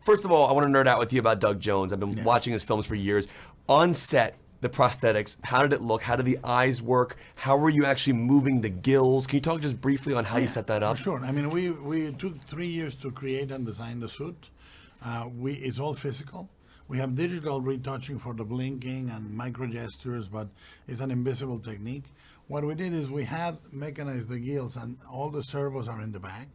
first of all, I want to nerd out with you about Doug Jones. I've been watching his films for years. On set, the prosthetics, how did it look? How did the eyes work? How were you actually moving the gills? Can you talk just briefly on how you set that up? For sure. I mean, we took 3 years to create and design the suit. It's all physical. We have digital retouching for the blinking and micro gestures, but it's an invisible technique. What we did is we had mechanized the gills, and all the servos are in the back,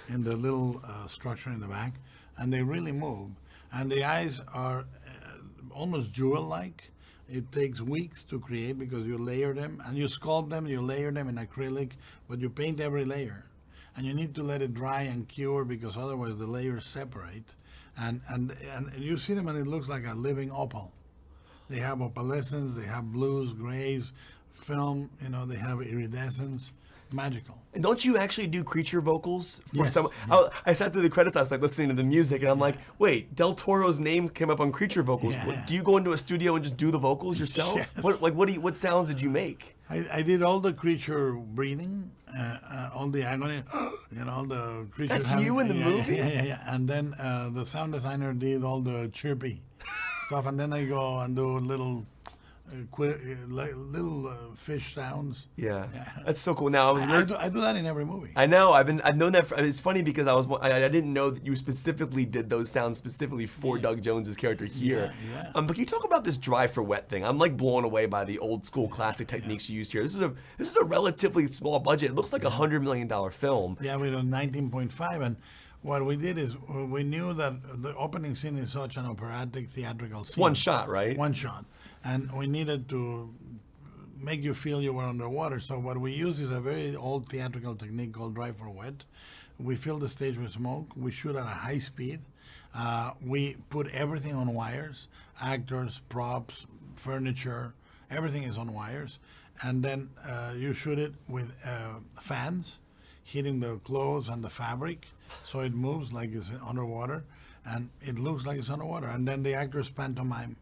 in the little structure in the back, and they really move. And the eyes are almost jewel-like. It takes weeks to create because you layer them, and you sculpt them, you layer them in acrylic, but you paint every layer. And you need to let it dry and cure because otherwise the layers separate. And you see them and it looks like a living opal. They have opalescence, they have blues, grays, film, they have iridescence. Magical. And don't you actually do creature vocals for Yes. some? I sat through the credits. I was like listening to the music, and I'm like, wait, Del Toro's name came up on creature vocals. Yeah. Do you go into a studio and just do the vocals yourself? Yes. What sounds did you make? I did all the creature breathing, all the agony, all the creature. That's you in the movie? Yeah. And then the sound designer did all the chirpy stuff, and then I go and do little fish sounds. Yeah, that's so cool. Now I do that in every movie. I know. I've known that. It's funny because I didn't know that you specifically did those sounds specifically for Doug Jones's character here. Yeah. But can you talk about this dry for wet thing? I'm like blown away by the old school classic techniques you used here. This is a relatively small budget. It looks like $100 million film. Yeah, we did 19.5, and what we did is we knew that the opening scene is such an operatic theatrical scene. One shot, right? One shot. And we needed to make you feel you were underwater. So what we use is a very old theatrical technique called dry for wet. We fill the stage with smoke. We shoot at a high speed. We put everything on wires, actors, props, furniture, everything is on wires. And then you shoot it with fans, hitting the clothes and the fabric, so it moves like it's underwater, and it looks like it's underwater. And then the actors pantomime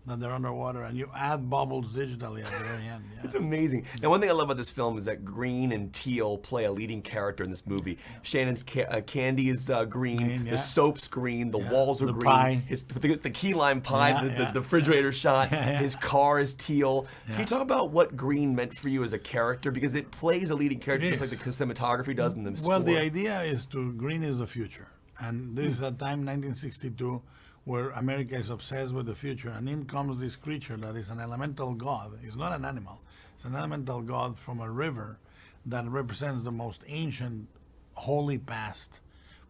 that they're underwater, and you add bubbles digitally at the very end. Yeah. It's amazing. Now, one thing I love about this film is that green and teal play a leading character in this movie. Shannon's candy is green, the soap's green, the walls are the green. pie. The key lime pie, the refrigerator shot, his car is teal. Can you talk about what green meant for you as a character? Because it plays a leading character just like the cinematography does in the score. Well, the idea is green is the future. And this is a time, 1962, where America is obsessed with the future, and in comes this creature that is an elemental god. It's not an animal. It's an elemental god from a river that represents the most ancient, holy past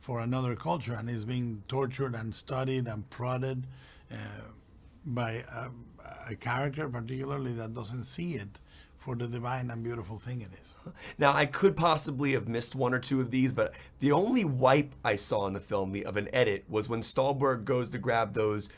for another culture, and is being tortured and studied and prodded by a character, particularly, that doesn't see it for the divine and beautiful thing it is. Now, I could possibly have missed one or two of these, but the only wipe I saw in the film of an edit was when Stahlberg goes to grab those,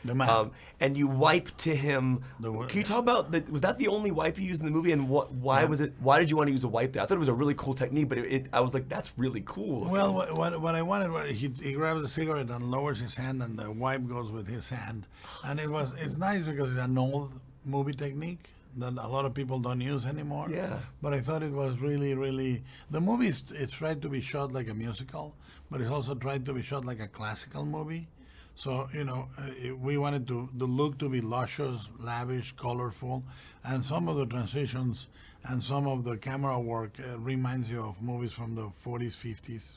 and you wipe to him. Can you talk about was that the only wipe you used in the movie, and why was it? Why did you want to use a wipe there? I thought it was a really cool technique, but I was like, that's really cool. Well, what I wanted was he grabs a cigarette and lowers his hand, and the wipe goes with his hand, and it's nice because it's an old movie technique that a lot of people don't use anymore. Yeah. But I thought it was really, really. The movie it's tried to be shot like a musical, but it's also tried to be shot like a classical movie. So we wanted the look to be luscious, lavish, colorful, and some of the transitions and some of the camera work reminds you of movies from the 40s, 50s.